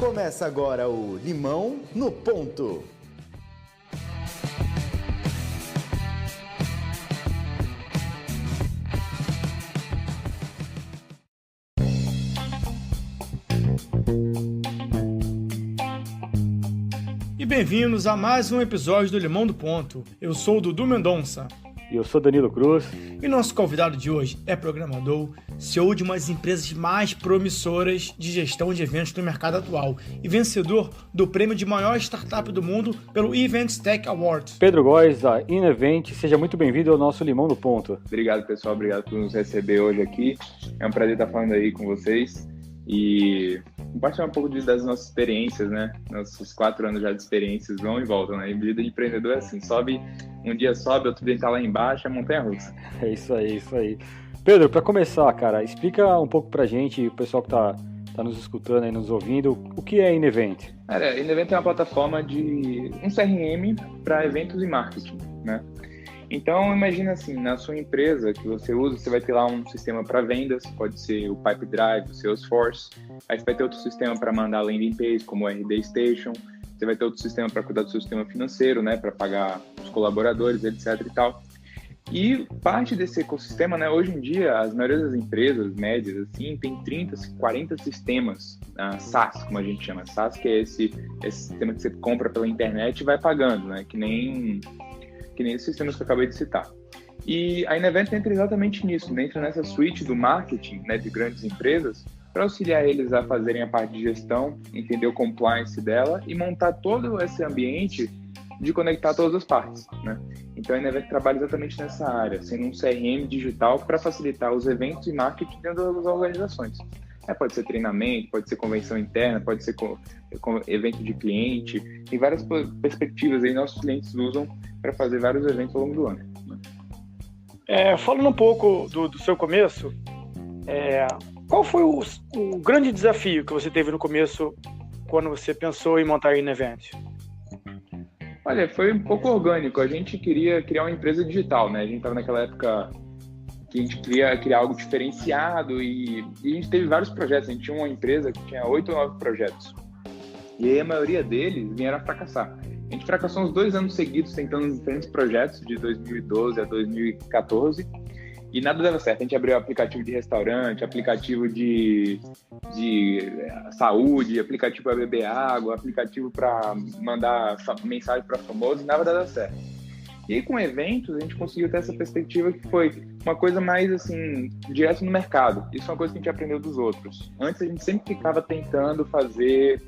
Começa agora o Limão no Ponto. E bem-vindos a mais um episódio do Limão do Ponto. Eu sou o Dudu Mendonça. E eu sou Danilo Cruz. E nosso convidado de hoje é programador, CEO de uma das empresas mais promissoras de gestão de eventos no mercado atual e vencedor do prêmio de maior startup do mundo pelo Events Tech Awards. Pedro Góes, da Inevent, seja muito bem-vindo ao nosso Limão do Ponto. Obrigado, pessoal. Obrigado por nos receber hoje aqui. É um prazer estar falando aí com vocês e compartilhar um pouco das nossas experiências, né? Nossos 4 anos já de experiências vão e voltam, né? E vida de empreendedor é assim, um dia sobe, outro dia tá lá embaixo, é montanha-russa. É isso aí. Pedro, para começar, cara, explica um pouco pra gente, o pessoal que tá nos escutando e nos ouvindo, o que é Inevent? Cara, a Inevent é uma plataforma de um CRM para eventos e marketing, né? Então, imagina assim, na sua empresa que você usa, você vai ter lá um sistema para vendas, pode ser o Pipedrive, o Salesforce, aí você vai ter outro sistema para mandar landing page, como o RD Station, você vai ter outro sistema para cuidar do seu sistema financeiro, né, para pagar os colaboradores, etc e tal. E parte desse ecossistema, né, hoje em dia, as maioria das empresas médias, assim, tem 30, 40 sistemas, SaaS, como a gente chama, SaaS, que é esse sistema que você compra pela internet e vai pagando, né, que nem esses sistemas que eu acabei de citar. E a Inevent entra exatamente nisso, entra nessa suite do marketing, né, de grandes empresas, para auxiliar eles a fazerem a parte de gestão, entender o compliance dela e montar todo esse ambiente de conectar todas as partes, né? Então a Inevent trabalha exatamente nessa área, sendo um CRM digital para facilitar os eventos e marketing dentro das organizações. Pode ser treinamento, pode ser convenção interna, pode ser evento de cliente, tem várias perspectivas aí nossos clientes usam para fazer vários eventos ao longo do ano. Falando um pouco do seu começo, qual foi o grande desafio que você teve no começo quando você pensou em montar a Inevent? Olha, foi um pouco orgânico, a gente queria criar uma empresa digital, né? A gente estava naquela época que a gente queria criar algo diferenciado e a gente teve vários projetos. A gente tinha uma empresa que tinha 8 ou 9 projetos. E aí a maioria deles vieram a fracassar. A gente fracassou uns 2 anos seguidos tentando diferentes projetos, de 2012 a 2014, e nada dava certo. A gente abriu aplicativo de restaurante, aplicativo de saúde, aplicativo para beber água, aplicativo para mandar mensagem para famosos, e nada dava certo. E aí, com eventos, a gente conseguiu ter essa perspectiva que foi uma coisa mais, assim, direto no mercado. Isso é uma coisa que a gente aprendeu dos outros. Antes, a gente sempre ficava tentando fazer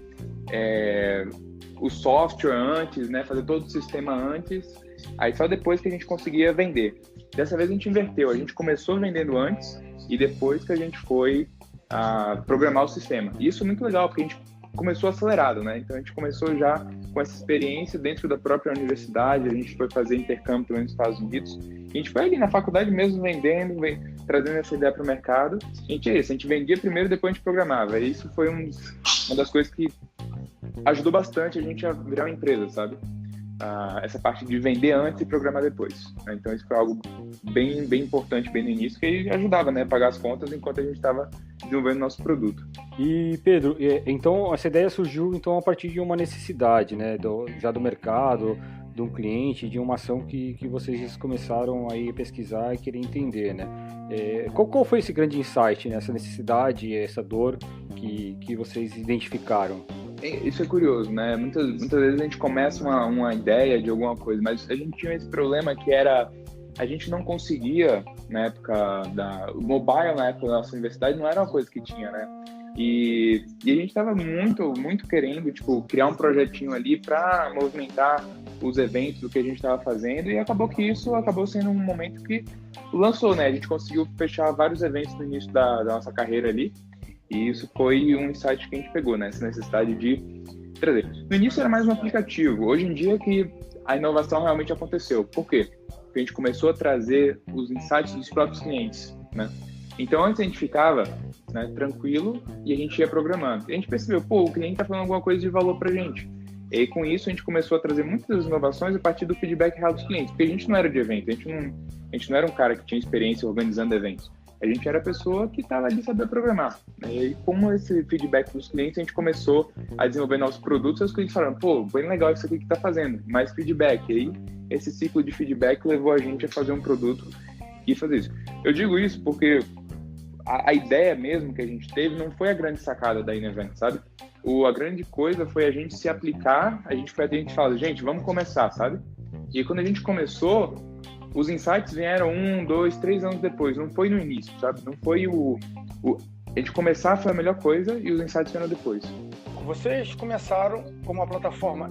o software antes, né? Fazer todo o sistema antes. Aí, só depois que a gente conseguia vender. Dessa vez, a gente inverteu. A gente começou vendendo antes e depois que a gente foi programar o sistema. E isso é muito legal, porque a gente começou acelerado, né? Então a gente começou já com essa experiência dentro da própria universidade, a gente foi fazer intercâmbio também nos Estados Unidos, a gente foi ali na faculdade mesmo vendendo, trazendo essa ideia para o mercado. A gente vendia primeiro, depois a gente programava. E isso foi uma das coisas que ajudou bastante a gente a virar uma empresa, sabe? Essa parte de vender antes e programar depois, né? Então isso foi algo bem importante bem no início, que ajudava, né, a pagar as contas enquanto a gente estava desenvolvendo nosso produto. E Pedro, então essa ideia surgiu então a partir de uma necessidade, né, já do mercado, de um cliente, de uma ação que vocês começaram aí a pesquisar e querer entender, né? Qual foi esse grande insight, né, essa necessidade, essa dor que vocês identificaram? Isso é curioso, né? Muitas vezes a gente começa uma ideia de alguma coisa, mas a gente tinha esse problema que era a gente não conseguia, na época o mobile, na época da nossa universidade, não era uma coisa que tinha, né? E a gente estava muito querendo, tipo, criar um projetinho ali para movimentar os eventos do que a gente estava fazendo, e acabou que isso acabou sendo um momento que lançou, né? A gente conseguiu fechar vários eventos no início da nossa carreira ali, e isso foi um insight que a gente pegou, né? Essa necessidade de trazer. No início era mais um aplicativo, hoje em dia que a inovação realmente aconteceu. Por quê? Porque a gente começou a trazer os insights dos próprios clientes, né? Então antes a gente ficava, né, tranquilo e a gente ia programando. E a gente percebeu, o cliente está falando alguma coisa de valor para a gente. E aí, com isso a gente começou a trazer muitas inovações a partir do feedback real dos clientes, porque a gente não era de evento, a gente não era um cara que tinha experiência organizando eventos. A gente era a pessoa que estava ali saber programar. E com esse feedback dos clientes, a gente começou a desenvolver novos produtos, e os clientes falaram, pô, bem legal isso aqui que está fazendo, mais feedback. E aí, esse ciclo de feedback levou a gente a fazer um produto e fazer isso. Eu digo isso porque a ideia mesmo que a gente teve não foi a grande sacada da Inevent, sabe? A grande coisa foi a gente se aplicar, a gente fala, gente, vamos começar, sabe? E quando a gente começou, os insights vieram 1, 2, 3 anos depois, não foi no início, sabe? Não foi a gente começar foi a melhor coisa e os insights vieram depois. Vocês começaram com uma plataforma,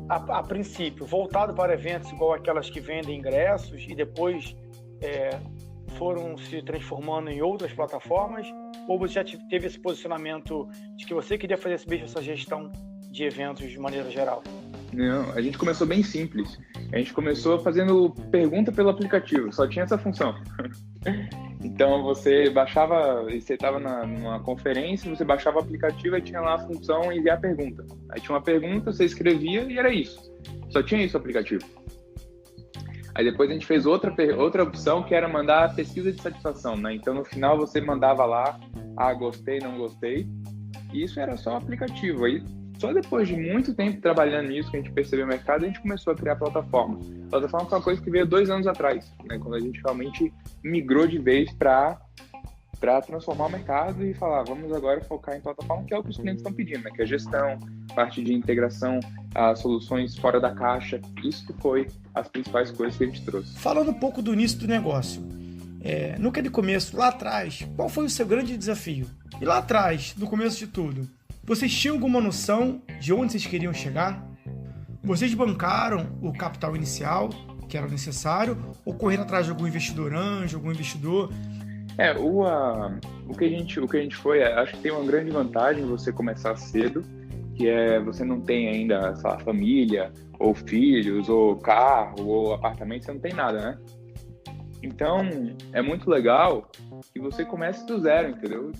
a princípio, voltado para eventos igual aquelas que vendem ingressos e depois foram se transformando em outras plataformas? Ou você já teve esse posicionamento de que você queria fazer essa gestão de eventos de maneira geral? Não, a gente começou bem simples. A gente começou fazendo pergunta pelo aplicativo, só tinha essa função. Então você baixava, você estava numa conferência, você baixava o aplicativo e tinha lá a função enviar pergunta. Aí tinha uma pergunta, você escrevia e era isso. Só tinha isso o aplicativo. Aí depois a gente fez outra opção que era mandar a pesquisa de satisfação, né? Então no final você mandava lá, gostei, não gostei. E isso era só o aplicativo. Aí só depois de muito tempo trabalhando nisso, que a gente percebeu o mercado, a gente começou a criar a plataforma. A plataforma foi uma coisa que veio 2 anos atrás, né? Quando a gente realmente migrou de vez para transformar o mercado e falar, vamos agora focar em plataforma, que é o que os clientes estão pedindo, né? Que é gestão, parte de integração, soluções fora da caixa. Isso que foi as principais coisas que a gente trouxe. Falando um pouco do início do negócio, no que de começo, lá atrás, qual foi o seu grande desafio? E lá atrás, no começo de tudo, vocês tinham alguma noção de onde vocês queriam chegar? Vocês bancaram o capital inicial, que era necessário, ou correram atrás de algum investidor anjo, algum investidor? O que a gente foi, acho que tem uma grande vantagem você começar cedo, que você não tem ainda, sei lá, família, ou filhos, ou carro, ou apartamento, você não tem nada, né? Então, é muito legal que você comece do zero, entendeu?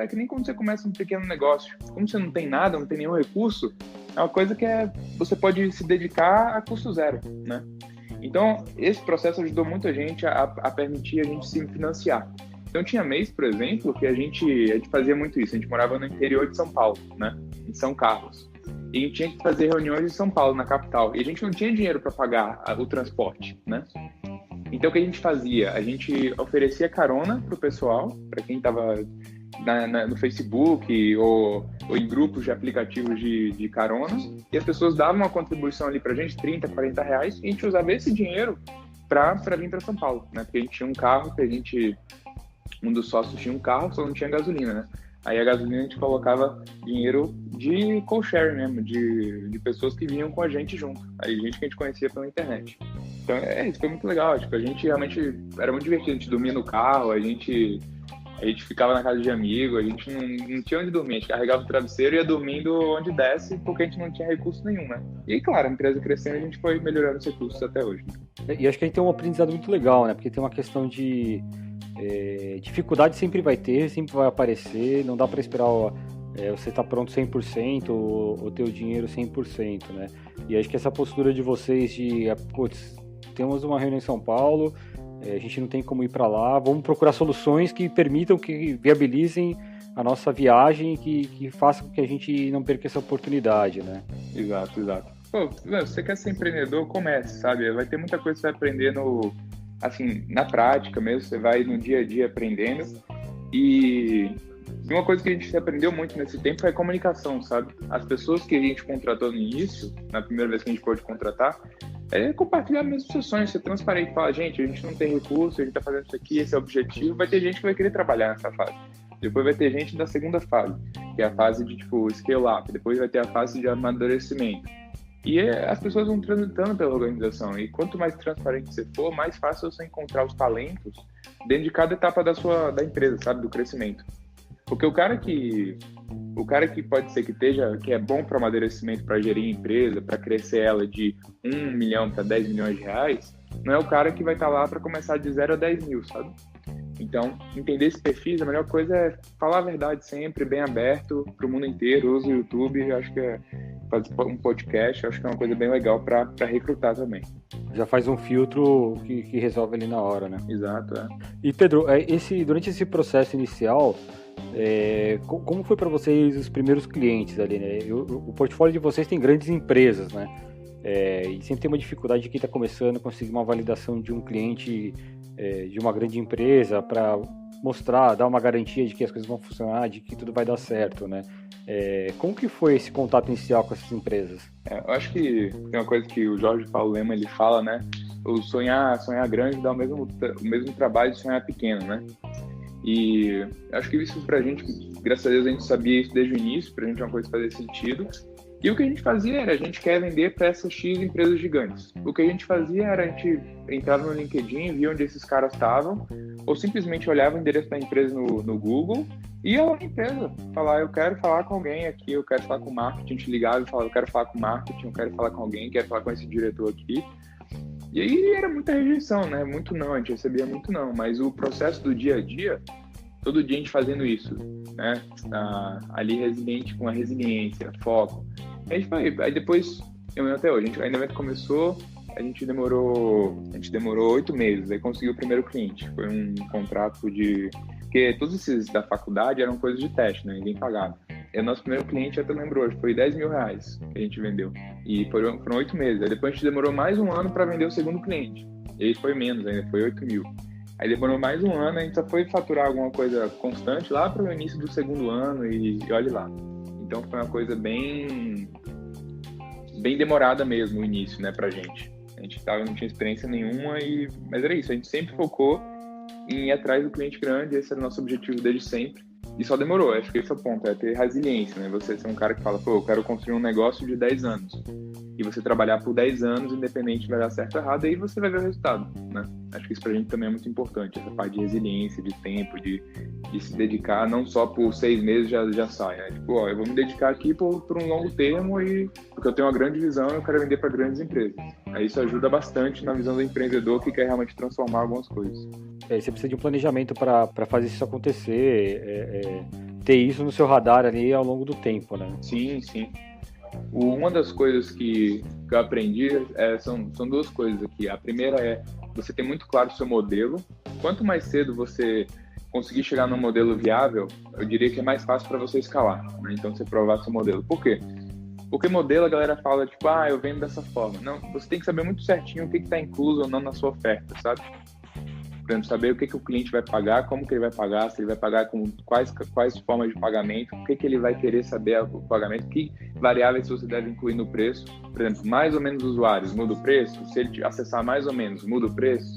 É que nem quando você começa um pequeno negócio. Como você não tem nada, não tem nenhum recurso, é uma coisa que você pode se dedicar a custo zero, né? Então, esse processo ajudou muito a gente a permitir a gente se financiar. Então, tinha mês, por exemplo, que a gente fazia muito isso. A gente morava no interior de São Paulo, né? Em São Carlos. E a gente tinha que fazer reuniões em São Paulo, na capital. E a gente não tinha dinheiro para pagar o transporte, né? Então, o que a gente fazia? A gente oferecia carona para o pessoal, para quem estava no Facebook ou em grupos de aplicativos de carona, e as pessoas davam uma contribuição ali para a gente, 30, 40 reais, e a gente usava esse dinheiro para vir para São Paulo, né? Porque a gente tinha um carro, um dos sócios tinha um carro, só não tinha gasolina, né? Aí a gasolina a gente colocava dinheiro de co-share mesmo, de pessoas que vinham com a gente junto. Aí gente que a gente conhecia pela internet. Então isso foi muito legal, tipo, a gente realmente era muito divertido, a gente dormia no carro, a gente ficava na casa de amigo, a gente não tinha onde dormir, a gente carregava o travesseiro e ia dormindo onde desce, porque a gente não tinha recurso nenhum, né? E claro, a empresa crescendo, a gente foi melhorando os recursos até hoje. Né? E acho que a gente tem um aprendizado muito legal, né? Porque tem uma questão de dificuldade sempre vai ter, sempre vai aparecer, não dá para esperar você estar pronto 100% ou ter o dinheiro 100%, né? E acho que essa postura de vocês temos uma reunião em São Paulo, a gente não tem como ir para lá, vamos procurar soluções que permitam, que viabilizem a nossa viagem, que façam com que a gente não perca essa oportunidade, né? Exato. Pô, você quer ser empreendedor, comece, sabe? Vai ter muita coisa que você vai aprender na prática mesmo, você vai no dia a dia aprendendo. E uma coisa que a gente aprendeu muito nesse tempo é a comunicação, sabe? As pessoas que a gente contratou no início, na primeira vez que a gente pôde contratar, compartilhar mesmo os seus sonhos, ser transparente, falar, gente, a gente não tem recurso, a gente tá fazendo isso aqui, esse é o objetivo. Vai ter gente que vai querer trabalhar nessa fase. Depois vai ter gente da segunda fase, que é a fase de, scale up. Depois vai ter a fase de amadurecimento. E as pessoas vão transitando pela organização. E quanto mais transparente você for, mais fácil você encontrar os talentos dentro de cada etapa da empresa, sabe? Do crescimento. Porque o cara que pode ser que é bom para o amadurecimento, para gerir a empresa, para crescer ela de 1 milhão para 10 milhões de reais, não é o cara que vai estar lá para começar de 0 a 10 mil, sabe? Então, entender esse perfil, a melhor coisa é falar a verdade sempre, bem aberto, para o mundo inteiro. Usa o YouTube, eu acho que fazer um podcast, acho que é uma coisa bem legal para recrutar também. Já faz um filtro que resolve ali na hora, né? Exato, é. E Pedro, durante esse processo inicial, como foi para vocês os primeiros clientes ali, né? O portfólio de vocês tem grandes empresas, né? E sempre tem uma dificuldade de quem está começando conseguir uma validação de um cliente de uma grande empresa para mostrar, dar uma garantia de que as coisas vão funcionar, de que tudo vai dar certo, né? Como que foi esse contato inicial com essas empresas? Eu acho que tem uma coisa que o Jorge Paulo Lemann ele fala, né? O sonhar grande dá o mesmo trabalho de sonhar pequeno, né? E acho que isso pra gente, graças a Deus, a gente sabia isso desde o início, pra gente é uma coisa que fazia sentido. E o que a gente fazia era, a gente quer vender para essas X empresas gigantes. O que a gente fazia era, a gente entrava no LinkedIn, via onde esses caras estavam, ou simplesmente olhava o endereço da empresa no Google e ia lá na empresa, falar, eu quero falar com alguém aqui, eu quero falar com o marketing, te ligava e falava, eu quero falar com o marketing, eu quero falar com alguém, quero falar com esse diretor aqui. E aí era muita rejeição, né? Muito não, a gente recebia muito não, mas o processo do dia a dia, todo dia a gente fazendo isso, né? Ali resiliente com a resiliência, foco. Aí depois, eu lembro até hoje, a evento começou, a gente demorou 8 meses, aí conseguiu o primeiro cliente. Foi um contrato porque todos esses da faculdade eram coisas de teste, né? Ninguém pagava. E o nosso primeiro cliente, até lembro hoje, foi R$10 mil que a gente vendeu. E foram 8 meses. Aí depois a gente demorou mais um ano para vender o segundo cliente. E aí foi menos ainda, foi 8 mil. Aí demorou mais um ano, a gente só foi faturar alguma coisa constante lá para o início do segundo ano e olhe lá. Então foi uma coisa bem demorada mesmo o início, né, pra gente. A gente não tinha experiência nenhuma, mas era isso, a gente sempre focou em ir atrás do cliente grande, esse era o nosso objetivo desde sempre. E só demorou, acho que esse é o ponto, é ter resiliência, né? Você ser um cara que fala, eu quero construir um negócio de 10 anos. E você trabalhar por 10 anos, independente de vai dar certo ou errado, aí você vai ver o resultado, né? Acho que isso pra gente também é muito importante, essa parte de resiliência, de tempo, de se dedicar, não só por 6 meses já sai, né? Eu vou me dedicar aqui por um longo termo porque eu tenho uma grande visão e eu quero vender para grandes empresas. Aí isso ajuda bastante na visão do empreendedor que quer realmente transformar algumas coisas. Você precisa de um planejamento para fazer isso acontecer, ter isso no seu radar ali ao longo do tempo, né? Sim. Uma das coisas que eu aprendi são duas coisas aqui. A primeira é você ter muito claro o seu modelo. Quanto mais cedo você conseguir chegar num modelo viável, eu diria que é mais fácil para você escalar, né? Então você provar seu modelo. Por quê? Porque modelo a galera fala, eu vendo dessa forma. Não, você tem que saber muito certinho o que está incluso ou não na sua oferta, sabe? Por exemplo, saber o que o cliente vai pagar, como que ele vai pagar, se ele vai pagar com quais formas de pagamento, o que ele vai querer saber o pagamento, que variáveis você deve incluir no preço. Por exemplo, mais ou menos usuários, muda o preço. Se ele acessar mais ou menos, muda o preço.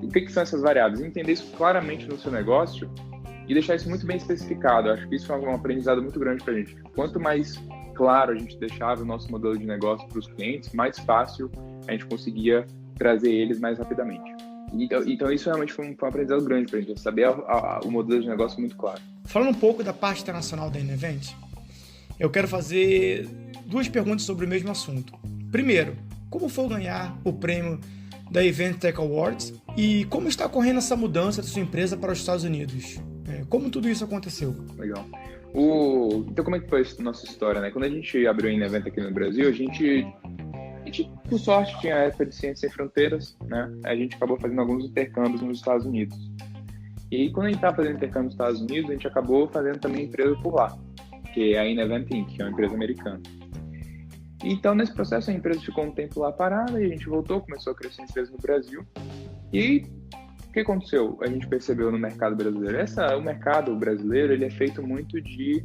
O que são essas variáveis? Entender isso claramente no seu negócio e deixar isso muito bem especificado. Acho que isso é um aprendizado muito grande para a gente. Quanto mais claro a gente deixava o nosso modelo de negócio para os clientes, mais fácil a gente conseguia trazer eles mais rapidamente. Então isso realmente foi um aprendizado grande para a gente, saber o modelo de negócio muito claro. Falando um pouco da parte internacional da Inevent, eu quero fazer 2 perguntas sobre o mesmo assunto. Primeiro, como foi ganhar o prêmio da Event Tech Awards e como está ocorrendo essa mudança da sua empresa para os Estados Unidos? Como tudo isso aconteceu? Legal. Então como é que foi a nossa história, né? Quando a gente abriu a Inevent aqui no Brasil, a gente, por sorte, tinha a época de Ciências Sem Fronteiras, né? A gente acabou fazendo alguns intercâmbios nos Estados Unidos. E quando a gente estava fazendo intercâmbio nos Estados Unidos, a gente acabou fazendo também empresa por lá, que é a Inevent Inc., que é uma empresa americana. Então, nesse processo, a empresa ficou um tempo lá parada e a gente voltou, começou a crescer a empresa no Brasil. E o que aconteceu? A gente percebeu no mercado brasileiro. O mercado brasileiro ele é feito muito de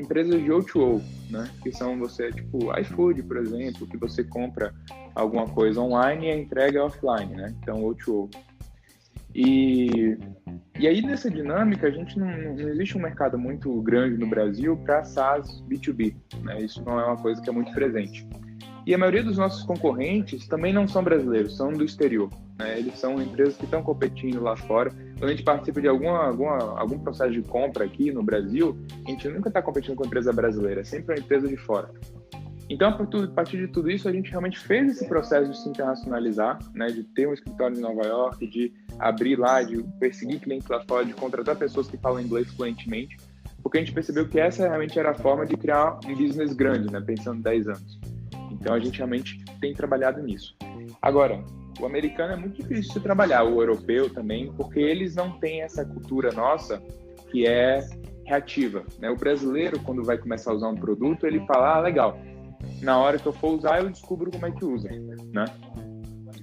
empresas de O2O, né? Que são iFood, por exemplo, que você compra alguma coisa online e a entrega é offline, né? Então, O2O. E aí, nessa dinâmica, a gente não existe um mercado muito grande no Brasil para SaaS B2B, né? Isso não é uma coisa que é muito presente. E a maioria dos nossos concorrentes também não são brasileiros, são do exterior, né? Eles são empresas que estão competindo lá fora. Quando a gente participa de algum processo de compra aqui no Brasil, a gente nunca está competindo com empresa brasileira, é sempre uma empresa de fora. Então, a partir de tudo isso, a gente realmente fez esse processo de se internacionalizar, né? De ter um escritório em Nova York, de abrir lá, de perseguir clientes lá fora, de contratar pessoas que falam inglês fluentemente, porque a gente percebeu que essa realmente era a forma de criar um business grande, né, pensando em 10 anos. Então a gente realmente tem trabalhado nisso. Agora, o americano é muito difícil de trabalhar, o europeu também, porque eles não têm essa cultura nossa que é reativa, né? O brasileiro, quando vai começar a usar um produto, ele fala, legal, na hora que eu for usar, eu descubro como é que usa, né?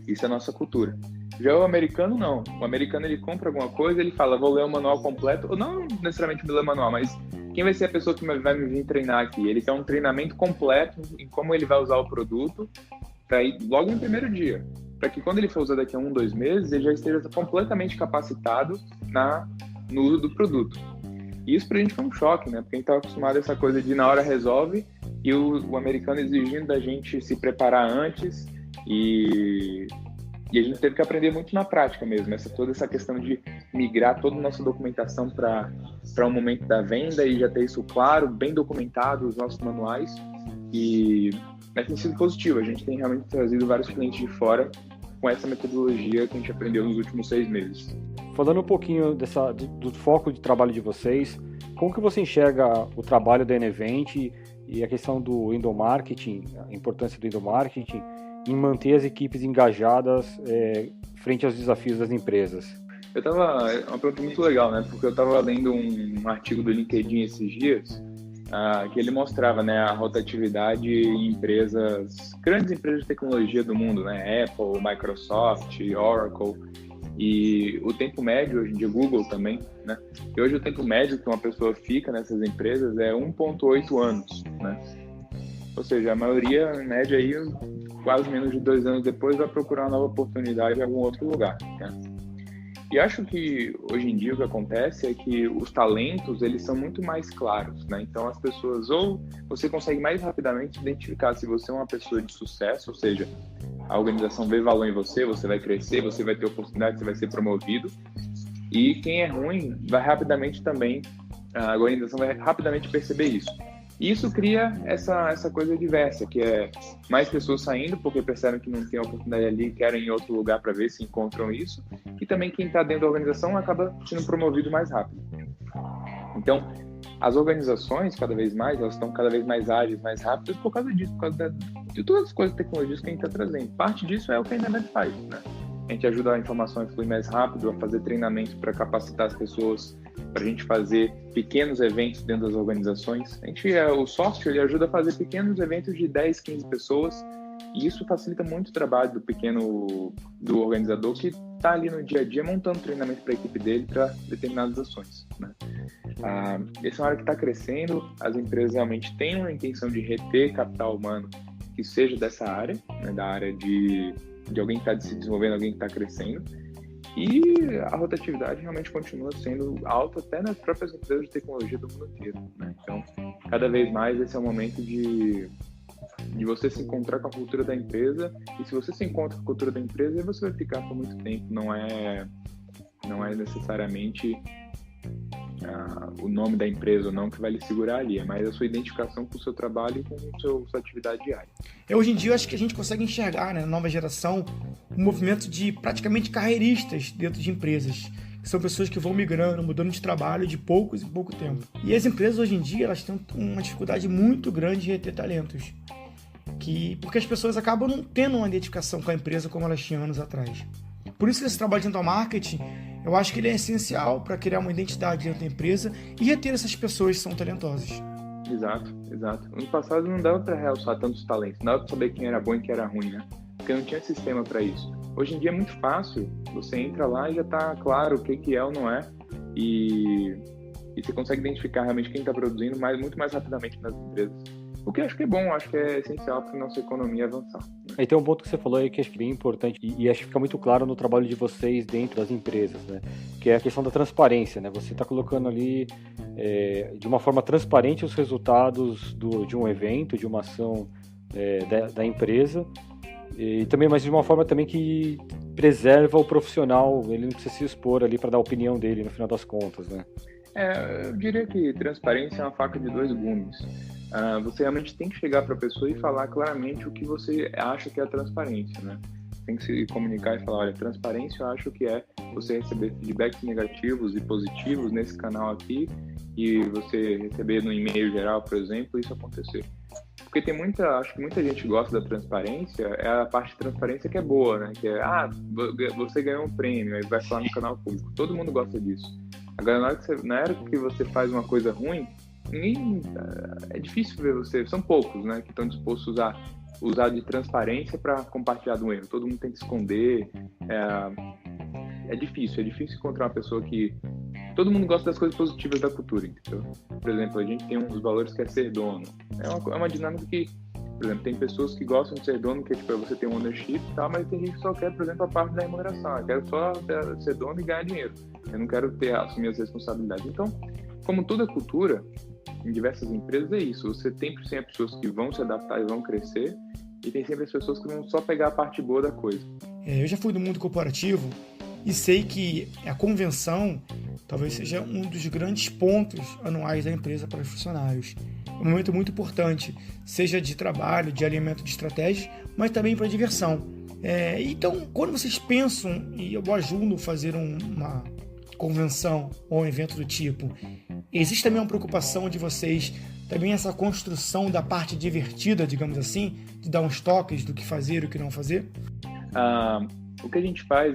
Isso é a nossa cultura. Já o americano, não. O americano, ele compra alguma coisa, ele fala, vou ler o manual completo, ou não necessariamente ler o manual, mas quem vai ser a pessoa que vai me vir treinar aqui? Ele quer um treinamento completo em como ele vai usar o produto para ir logo no primeiro dia, para que quando ele for usar daqui a 1, 2 meses, ele já esteja completamente capacitado no uso do produto. E isso pra gente foi um choque, né? Porque a gente estava acostumado a essa coisa de na hora resolve, e o americano exigindo da gente se preparar antes, e a gente teve que aprender muito na prática mesmo, toda essa questão de migrar toda a nossa documentação para um momento da venda e já ter isso claro, bem documentado, os nossos manuais, mas tem sido positivo. A gente tem realmente trazido vários clientes de fora com essa metodologia que a gente aprendeu nos últimos 6 meses. Falando um pouquinho do foco de trabalho de vocês, como que você enxerga o trabalho da Enevent e a questão do endomarketing, a importância do endomarketing em manter as equipes engajadas frente aos desafios das empresas? É uma pergunta muito legal, né? Porque eu estava lendo um artigo do LinkedIn esses dias, que ele mostrava, né, a rotatividade em grandes empresas de tecnologia do mundo, né? Apple, Microsoft, Oracle, e o tempo médio hoje em dia, Google também, né? E hoje o tempo médio que uma pessoa fica nessas empresas é 1,8 anos, né? Ou seja, a maioria, em média, aí, quase menos de 2 anos depois, vai procurar uma nova oportunidade em algum outro lugar, né? E acho que, hoje em dia, o que acontece é que os talentos, eles são muito mais claros, né? Então, as pessoas, ou você consegue mais rapidamente identificar se você é uma pessoa de sucesso, ou seja, a organização vê valor em você, você vai crescer, você vai ter oportunidade, você vai ser promovido. E quem é ruim, vai rapidamente também, a organização vai rapidamente perceber isso. E isso cria essa coisa diversa, que é mais pessoas saindo porque percebem que não tem oportunidade ali e querem ir em outro lugar para ver se encontram isso. E também quem está dentro da organização acaba sendo promovido mais rápido. Então, as organizações, cada vez mais, elas estão cada vez mais ágeis, mais rápidas por causa disso, por causa de todas as coisas tecnologias que a gente está trazendo. Parte disso é o que a Enevent faz, né? A gente ajuda a informação a fluir mais rápido, a fazer treinamento para capacitar as pessoas, para a gente fazer pequenos eventos dentro das organizações. O software ele ajuda a fazer pequenos eventos de 10, 15 pessoas, e isso facilita muito o trabalho do organizador que está ali no dia a dia montando treinamento para a equipe dele para determinadas ações, né? Essa é uma área que está crescendo, as empresas realmente têm uma intenção de reter capital humano que seja dessa área, né, da área de alguém que está se desenvolvendo, alguém que está crescendo. E a rotatividade realmente continua sendo alta até nas próprias empresas de tecnologia do mundo inteiro, né? Então, cada vez mais esse é o momento de você se encontrar com a cultura da empresa, e se você se encontra com a cultura da empresa, você vai ficar por muito tempo. Não é necessariamente o nome da empresa ou não que vai lhe segurar ali, é mais a sua identificação com o seu trabalho e com a sua atividade diária. Hoje em dia, eu acho que a gente consegue enxergar, né, na nova geração, um movimento de praticamente carreiristas dentro de empresas, que são pessoas que vão migrando, mudando de trabalho de poucos em pouco tempo. E as empresas, hoje em dia, elas têm uma dificuldade muito grande de reter talentos, porque as pessoas acabam não tendo uma identificação com a empresa como elas tinham anos atrás. Por isso que esse trabalho de endomarketing, eu acho que ele é essencial para criar uma identidade dentro da empresa e reter essas pessoas que são talentosas. Exato. No passado não dava para realçar tantos talentos, não dava para saber quem era bom e quem era ruim, né? Porque não tinha sistema para isso. Hoje em dia é muito fácil, você entra lá e já está claro o que é ou não é, e você consegue identificar realmente quem está produzindo muito mais rapidamente nas empresas. O que eu acho que é bom, acho que é essencial para a nossa economia avançar, né? Aí tem um ponto que você falou aí que acho que é bem importante e acho que fica muito claro no trabalho de vocês dentro das empresas, né? Que é a questão da transparência, né? Você está colocando ali de uma forma transparente os resultados de um evento, de uma ação da empresa, e também, mas de uma forma também que preserva o profissional, ele não precisa se expor ali para dar a opinião dele no final das contas, né? Eu diria que transparência é uma faca de 2 gumes. Você realmente tem que chegar para a pessoa e falar claramente o que você acha que é a transparência, né? Tem que se comunicar e falar, olha, transparência eu acho que é você receber feedbacks negativos e positivos nesse canal aqui e você receber no e-mail geral, por exemplo, isso acontecer. Porque acho que muita gente gosta da transparência, é a parte de transparência que é boa, né? Que é, você ganhou um prêmio, aí vai falar no canal público. Todo mundo gosta disso. Agora, na hora que você faz uma coisa ruim, é difícil ver você, são poucos, né, que estão dispostos a usar de transparência para compartilhar do erro. Todo mundo tem que esconder. É difícil encontrar uma pessoa que... Todo mundo gosta das coisas positivas da cultura, entendeu? Por exemplo, a gente tem um dos valores que é ser dono. É uma dinâmica que, por exemplo, tem pessoas que gostam de ser dono, que tipo, você tem um ownership e tal, mas tem gente que só quer, por exemplo, a parte da remuneração. Eu quero só ser dono e ganhar dinheiro. Eu não quero assumir as responsabilidades. Então, como toda cultura, em diversas empresas é isso. Você tem sempre pessoas que vão se adaptar e vão crescer, e tem sempre as pessoas que vão só pegar a parte boa da coisa. Eu já fui do mundo corporativo e sei que a convenção talvez seja um dos grandes pontos anuais da empresa para os funcionários. É um momento muito importante, seja de trabalho, de alinhamento de estratégias, mas também para diversão. Então, quando vocês pensam, e eu ajudo a fazer uma convenção ou um evento do tipo, existe também uma preocupação de vocês, também essa construção da parte divertida, digamos assim, de dar uns toques do que fazer e o que não fazer? O que a gente faz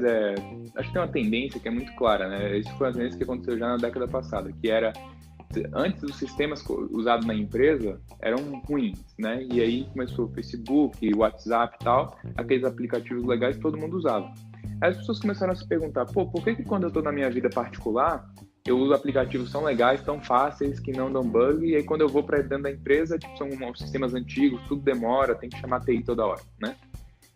acho que tem uma tendência que é muito clara, né? Isso foi uma tendência que aconteceu já na década passada, que era, antes os sistemas usados na empresa eram ruins, né? E aí começou o Facebook, o WhatsApp e tal, aqueles aplicativos legais que todo mundo usava. Aí as pessoas começaram a se perguntar, por que quando eu estou na minha vida particular, eu uso aplicativos tão legais, tão fáceis, que não dão bug, e aí quando eu vou para dentro da empresa, tipo, são sistemas antigos, tudo demora, tem que chamar TI toda hora, né?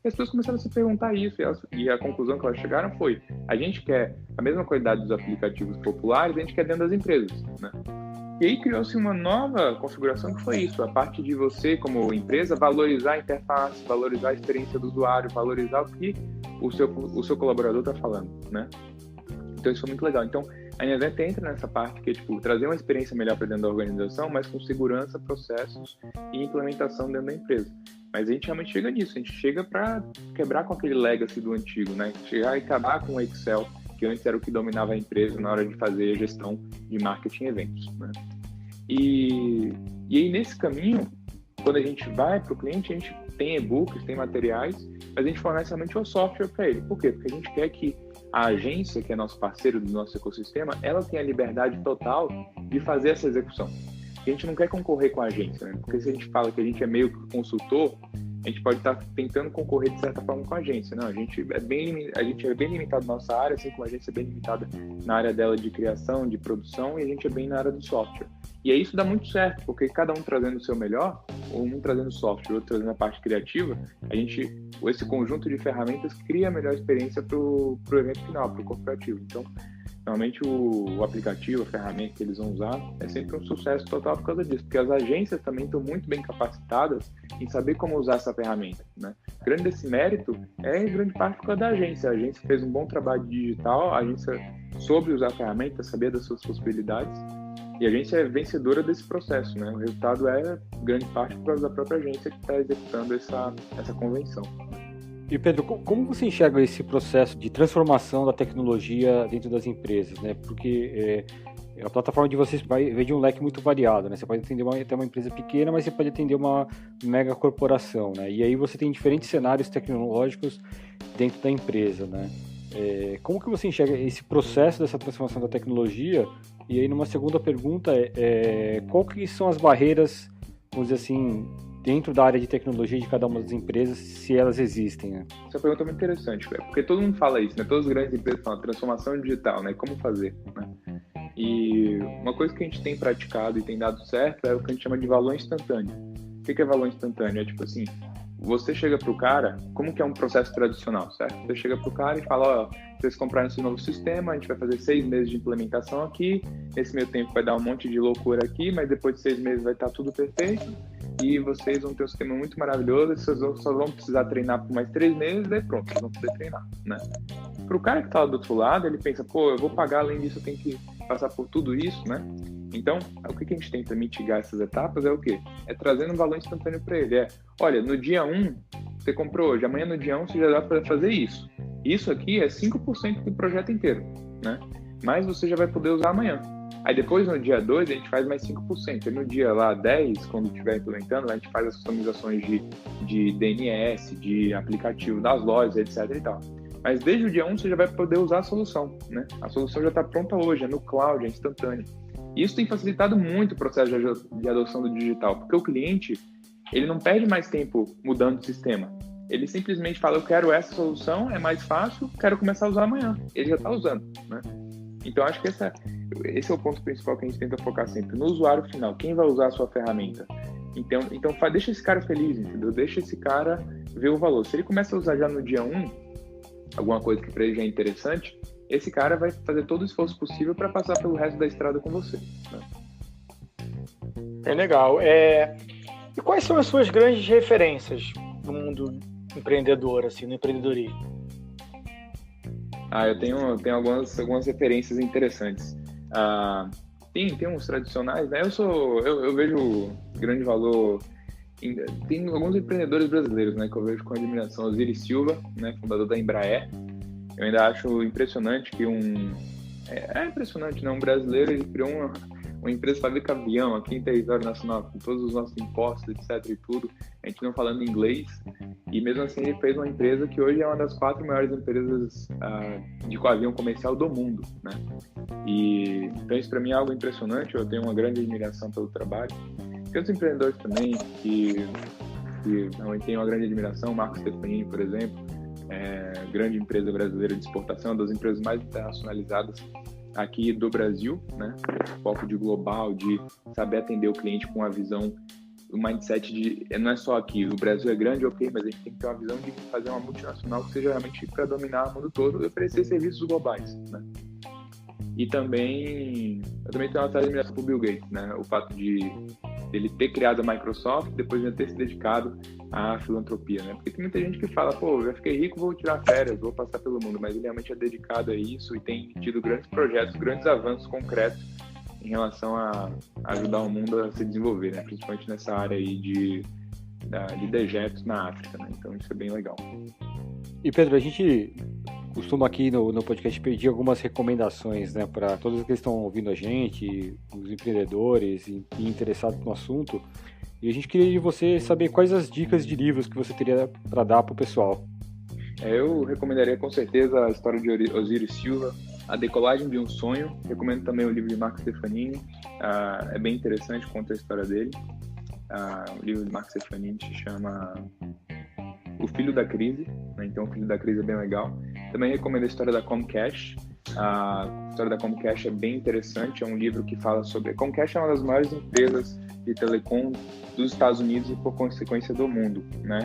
E as pessoas começaram a se perguntar isso, e a conclusão que elas chegaram foi, a gente quer a mesma qualidade dos aplicativos populares, a gente quer dentro das empresas, né? E aí criou-se uma nova configuração que foi isso, a parte de você, como empresa, valorizar a interface, valorizar a experiência do usuário, valorizar o que o seu colaborador está falando, né? Então isso foi muito legal. Então a Inevent entra nessa parte que é tipo, trazer uma experiência melhor para dentro da organização, mas com segurança, processos e implementação dentro da empresa. Mas a gente realmente chega nisso, a gente chega para quebrar com aquele legacy do antigo, né? Chegar e acabar com o Excel, que antes era o que dominava a empresa na hora de fazer a gestão de marketing e eventos, né? E aí, nesse caminho, quando a gente vai para o cliente, a gente tem e-books, tem materiais, mas a gente fornece realmente o software para ele. Por quê? Porque a gente quer que a agência, que é nosso parceiro do nosso ecossistema, ela tenha a liberdade total de fazer essa execução. A gente não quer concorrer com a agência, né? Porque se a gente fala que a gente é meio que consultor, a gente pode estar tentando concorrer de certa forma com a agência. Não, a gente é bem limitado na nossa área, assim como a agência é bem limitada na área dela de criação, de produção, e a gente é bem na área do software. E aí isso dá muito certo, porque cada um trazendo o seu melhor, um trazendo software, outro trazendo a parte criativa, esse conjunto de ferramentas cria a melhor experiência para o evento final, para o corporativo. Então, normalmente o aplicativo, a ferramenta que eles vão usar é sempre um sucesso total por causa disso, porque as agências também estão muito bem capacitadas em saber como usar essa ferramenta, né? Grande desse mérito é em grande parte por causa da agência. A agência fez um bom trabalho digital, a agência soube usar a ferramenta, sabia das suas possibilidades, e a agência é vencedora desse processo, né? O resultado é grande parte por causa da própria agência que está executando essa convenção. E Pedro, como você enxerga esse processo de transformação da tecnologia dentro das empresas, né? Porque a plataforma de vocês vai de um leque muito variado, né? Você pode atender até uma empresa pequena, mas você pode atender uma mega corporação, né? E aí você tem diferentes cenários tecnológicos dentro da empresa, né? Como que você enxerga esse processo dessa transformação da tecnologia? E aí, numa segunda pergunta, qual que são as barreiras, vamos dizer assim, dentro da área de tecnologia de cada uma das empresas, se elas existem, né? Essa pergunta é muito interessante, porque todo mundo fala isso, né? Todas as grandes empresas falam transformação digital, né? Como fazer, né? E uma coisa que a gente tem praticado e tem dado certo é o que a gente chama de valor instantâneo. O que é valor instantâneo? É tipo assim, você chega pro cara, como que é um processo tradicional, certo? Você chega pro cara e fala, vocês compraram esse novo sistema, a gente vai fazer 6 meses de implementação aqui, nesse meio tempo vai dar um monte de loucura aqui, mas depois de 6 meses vai estar tudo perfeito, e vocês vão ter um sistema muito maravilhoso, vocês só vão precisar treinar por mais 3 meses, daí pronto, vocês vão poder treinar, né? Pro cara que tá lá do outro lado, ele pensa, eu vou pagar, além disso eu tenho que passar por tudo isso, né? Então, o que a gente tenta mitigar essas etapas é o quê? É trazendo um valor instantâneo para ele. Olha, no dia 1, você comprou hoje, amanhã no dia 1 você já dá para fazer isso. Isso aqui é 5% do projeto inteiro, né? Mas você já vai poder usar amanhã. Aí depois, no dia 2, a gente faz mais 5%. E no dia lá 10, quando estiver implementando, a gente faz as customizações de DNS, de aplicativo das lojas, etc. e tal. Mas desde o dia 1 você já vai poder usar a solução, né? A solução já está pronta hoje, é no cloud, é instantâneo. E isso tem facilitado muito o processo de adoção do digital, porque o cliente, ele não perde mais tempo mudando o sistema. Ele simplesmente fala, eu quero essa solução, é mais fácil, quero começar a usar amanhã. Ele já está usando, né? Então, acho que esse é o ponto principal que a gente tenta focar sempre, no usuário final, quem vai usar a sua ferramenta. Então deixa esse cara feliz, entendeu? Deixa esse cara ver o valor. Se ele começa a usar já no dia 1, alguma coisa que para ele já é interessante, esse cara vai fazer todo o esforço possível para passar pelo resto da estrada com você, né? É legal. E quais são as suas grandes referências no mundo empreendedor, assim, no empreendedorismo? Eu tenho algumas referências interessantes. Tem uns tradicionais, né? Eu vejo grande valor. Tem alguns empreendedores brasileiros, né, que eu vejo com admiração. Osiris Silva, né, fundador da Embraer. Eu ainda acho impressionante que impressionante, né? Um brasileiro, ele criou uma empresa que fabrica avião aqui em território nacional, com todos os nossos impostos, etc. e tudo, a gente não falando inglês, e mesmo assim ele fez uma empresa que hoje é uma das 4 maiores empresas de avião comercial do mundo, né? Então isso para mim é algo impressionante, eu tenho uma grande admiração pelo trabalho. Tem outros empreendedores também que realmente tenho uma grande admiração, Marco Stefanini, por exemplo, grande empresa brasileira de exportação, uma das empresas mais internacionalizadas aqui do Brasil, né? Foco de global, de saber atender o cliente com a visão, o mindset de, não é só aqui, o Brasil é grande, ok, mas a gente tem que ter uma visão de fazer uma multinacional que seja realmente para dominar o mundo todo e oferecer serviços globais, né? E eu também tenho uma certa admiração por Bill Gates, né? O fato de ele ter criado a Microsoft, depois de ter se dedicado à filantropia, né? Porque tem muita gente que fala, pô, já fiquei rico, vou tirar férias, vou passar pelo mundo, mas ele realmente é dedicado a isso e tem tido grandes projetos, grandes avanços concretos em relação a ajudar o mundo a se desenvolver, né? Principalmente nessa área aí de dejetos na África, né? Então isso é bem legal. E Pedro, a gente costuma aqui no podcast pedir algumas recomendações, né, para todos que estão ouvindo a gente, os empreendedores e interessados no assunto. E a gente queria de você saber quais as dicas de livros que você teria para dar para o pessoal. Eu recomendaria com certeza a história de Osiris Silva, A Decolagem de um Sonho. Recomendo também o livro de Marco Stefanini. É bem interessante, conta a história dele. O livro de Marco Stefanini se chama O Filho da Crise, né? Então o Filho da Crise é bem legal. Também recomendo a história da Comcast. A história da Comcast é bem interessante, é um livro que fala sobre... A Comcast é uma das maiores empresas de telecom dos Estados Unidos e, por consequência, do mundo, né?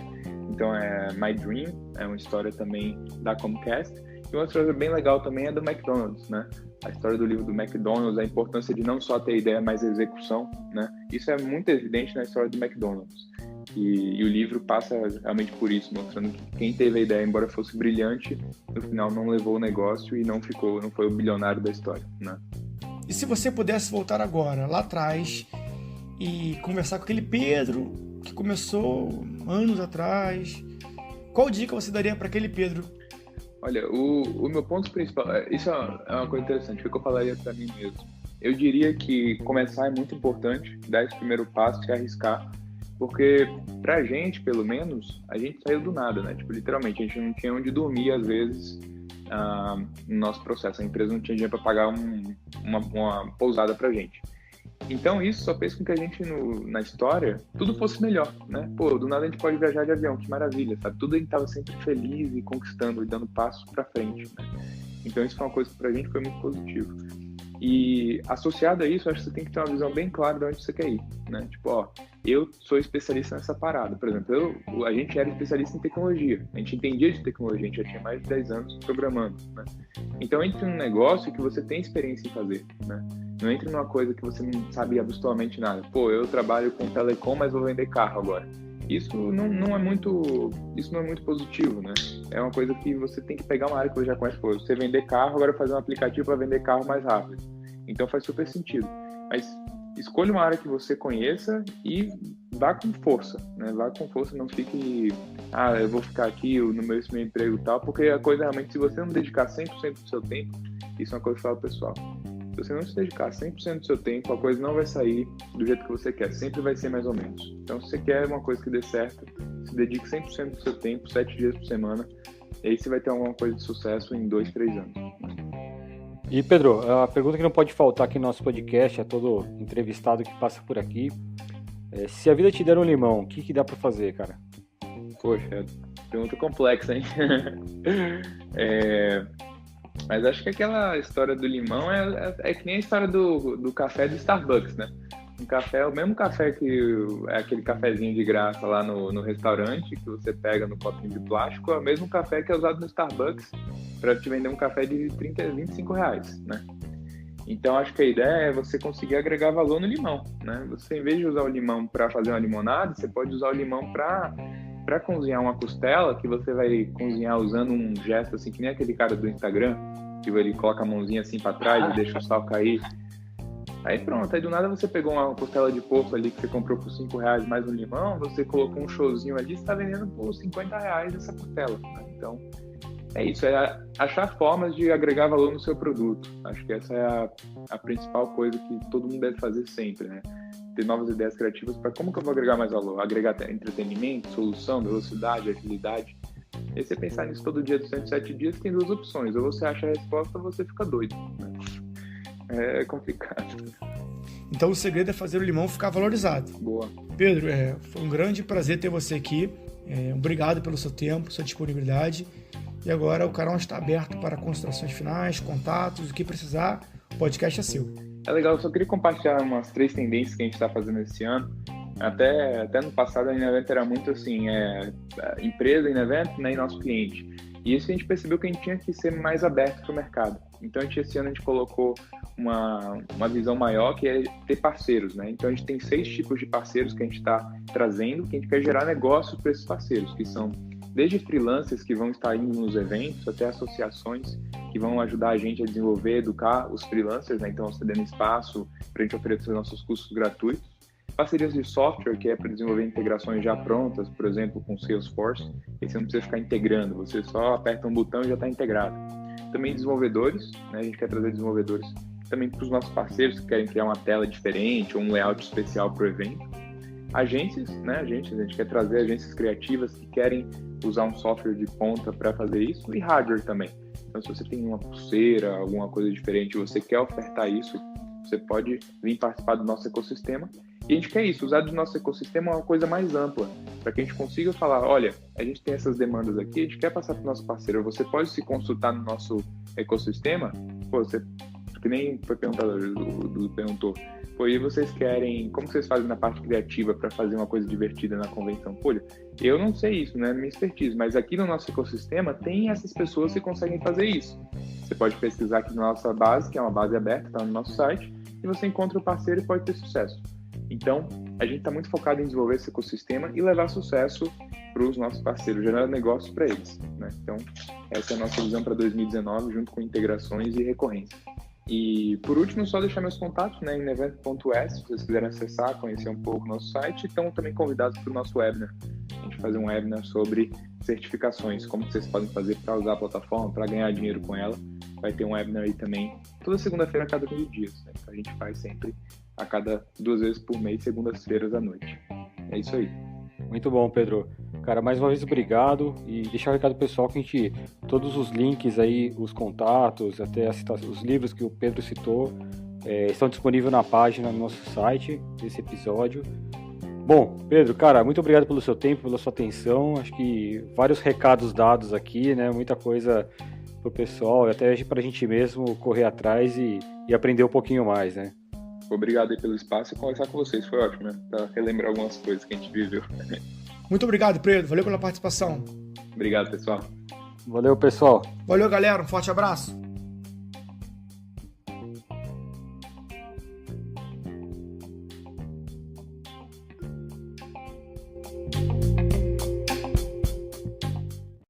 Então, My Dream é uma história também da Comcast. E uma história bem legal também é do McDonald's, né? A história do livro do McDonald's, a importância de não só ter ideia, mas execução, né? Isso é muito evidente na história do McDonald's. E o livro passa realmente por isso, mostrando que quem teve a ideia, embora fosse brilhante, no final não levou o negócio e não foi o bilionário da história, né? E se você pudesse voltar agora, lá atrás, e conversar com aquele Pedro que começou anos atrás, qual dica você daria para aquele Pedro? Olha, o meu ponto principal, isso é uma coisa interessante, o que eu falaria para mim mesmo. Eu diria que começar é muito importante, dar esse primeiro passo, se arriscar, porque pra gente, pelo menos, a gente saiu do nada, né? Tipo, literalmente, a gente não tinha onde dormir, às vezes, no nosso processo. A empresa não tinha dinheiro para pagar uma pousada pra gente. Então, isso só fez com que a gente, na história, tudo fosse melhor, né? Pô, do nada a gente pode viajar de avião, que maravilha, sabe? Tudo a gente tava sempre feliz e conquistando e dando passos pra frente, né? Então, isso foi uma coisa que pra gente foi muito positivo. E associado a isso, acho que você tem que ter uma visão bem clara de onde você quer ir, né? Tipo, ó, eu sou especialista nessa parada. Por exemplo, a gente era especialista em tecnologia. A gente entendia de tecnologia, a gente já tinha mais de 10 anos programando, né? Então, entre num negócio que você tem experiência em fazer, né? Não entre numa coisa que você não sabe absolutamente nada. Pô, eu trabalho com telecom, mas vou vender carro agora. Isso não é muito positivo, né? É uma coisa que você tem que pegar uma área que você já conhece. Pô, você vender carro, agora fazer um aplicativo para vender carro mais rápido. Então faz super sentido. Mas escolha uma área que você conheça e vá com força, né? Vá com força, não fique... eu vou ficar aqui no meu emprego e tal, porque a coisa realmente, se você não dedicar 100% do seu tempo, isso é uma coisa que fala pro pessoal. Se você não se dedicar 100% do seu tempo, a coisa não vai sair do jeito que você quer. Sempre vai ser mais ou menos. Então, se você quer uma coisa que dê certo, se dedique 100% do seu tempo, 7 dias por semana, e aí você vai ter alguma coisa de sucesso em 2, 3 anos. E, Pedro, a pergunta que não pode faltar aqui no nosso podcast, a todo entrevistado que passa por aqui, é: se a vida te der um limão, o que dá pra fazer, cara? Poxa, pergunta complexa, hein? Mas acho que aquela história do limão é que nem a história do café do Starbucks, né? Um café, o mesmo café que é aquele cafezinho de graça lá no restaurante, que você pega no copinho de plástico, é o mesmo café que é usado no Starbucks para te vender um café de 30, 25 reais, né? Então, acho que a ideia é você conseguir agregar valor no limão, né? Você, em vez de usar o limão para fazer uma limonada, você pode usar o limão para cozinhar uma costela, que você vai cozinhar usando um gesto assim, que nem aquele cara do Instagram, que ele coloca a mãozinha assim para trás e deixa o sal cair. Aí pronto, aí do nada você pegou uma costela de porco ali que você comprou por 5 reais mais um limão, você colocou um showzinho ali, você está vendendo por 50 reais essa costela, né? Então, é isso, é achar formas de agregar valor no seu produto. Acho que essa é a principal coisa que todo mundo deve fazer sempre, né? Ter novas ideias criativas para como que eu vou agregar mais valor. Agregar entretenimento, solução, velocidade, agilidade. E aí você pensar nisso todo dia dos 107 dias, tem 2 opções. Ou você acha a resposta ou você fica doido, né? É complicado. Então o segredo é fazer o limão ficar valorizado. Boa. Pedro, foi um grande prazer ter você aqui. Obrigado pelo seu tempo, sua disponibilidade. E agora o canal está aberto para considerações finais, contatos, o que precisar, o podcast é seu. É legal, eu só queria compartilhar umas 3 tendências que a gente está fazendo esse ano. Até no passado a Inevent era muito assim, empresa, Inevent, né, e nosso cliente. E isso a gente percebeu que a gente tinha que ser mais aberto para o mercado. Então esse ano a gente colocou uma visão maior, que é ter parceiros, né? Então a gente tem 6 tipos de parceiros que a gente está trazendo, que a gente quer gerar negócios para esses parceiros, que são desde freelancers que vão estar indo nos eventos, até associações que vão ajudar a gente a desenvolver, educar os freelancers, né? Então cedendo espaço para a gente oferecer nossos cursos gratuitos. Parcerias de software, que é para desenvolver integrações já prontas, por exemplo, com Salesforce, e você não precisa ficar integrando, você só aperta um botão e já está integrado. Também desenvolvedores, né? A gente quer trazer desenvolvedores também para os nossos parceiros que querem criar uma tela diferente ou um layout especial para o evento. Agências, né? A gente quer trazer agências criativas que querem usar um software de ponta para fazer isso, e hardware também. Então, se você tem uma pulseira, alguma coisa diferente, você quer ofertar isso, você pode vir participar do nosso ecossistema. E a gente quer isso, usar do nosso ecossistema uma coisa mais ampla, para que a gente consiga falar, olha, a gente tem essas demandas aqui, a gente quer passar para o nosso parceiro, você pode se consultar no nosso ecossistema, que nem foi perguntado, perguntou, e vocês querem, como vocês fazem na parte criativa para fazer uma coisa divertida na convenção? Pô, eu não sei isso, não é minha expertise, mas aqui no nosso ecossistema tem essas pessoas que conseguem fazer isso. Você pode pesquisar aqui na nossa base, que é uma base aberta, está no nosso site, e você encontra o parceiro e pode ter sucesso. Então, a gente está muito focado em desenvolver esse ecossistema e levar sucesso para os nossos parceiros, gerar negócios para eles, né? Então, essa é a nossa visão para 2019, junto com integrações e recorrência. E, por último, só deixar meus contatos, né, em event.s, se vocês quiserem acessar, conhecer um pouco o nosso site, estão também convidados para o nosso webinar. A gente fazer um webinar sobre certificações, como vocês podem fazer para usar a plataforma, para ganhar dinheiro com ela. Vai ter um webinar aí também, toda segunda-feira a cada 15 dias, né? Então, a gente faz sempre a cada 2 vezes por mês, segundas-feiras à noite. É isso aí. Muito bom, Pedro. Cara, mais uma vez obrigado, e deixar o recado pessoal que todos os links aí, os contatos, até os livros que o Pedro citou, estão disponíveis na página do nosso site, desse episódio. Bom, Pedro, cara, muito obrigado pelo seu tempo, pela sua atenção, acho que vários recados dados aqui, né, muita coisa pro pessoal, até pra gente mesmo correr atrás e aprender um pouquinho mais, né. Obrigado aí pelo espaço e conversar com vocês, foi ótimo, né, pra relembrar algumas coisas que a gente viveu. Muito obrigado, Pedro. Valeu pela participação. Obrigado, pessoal. Valeu, pessoal. Valeu, galera. Um forte abraço.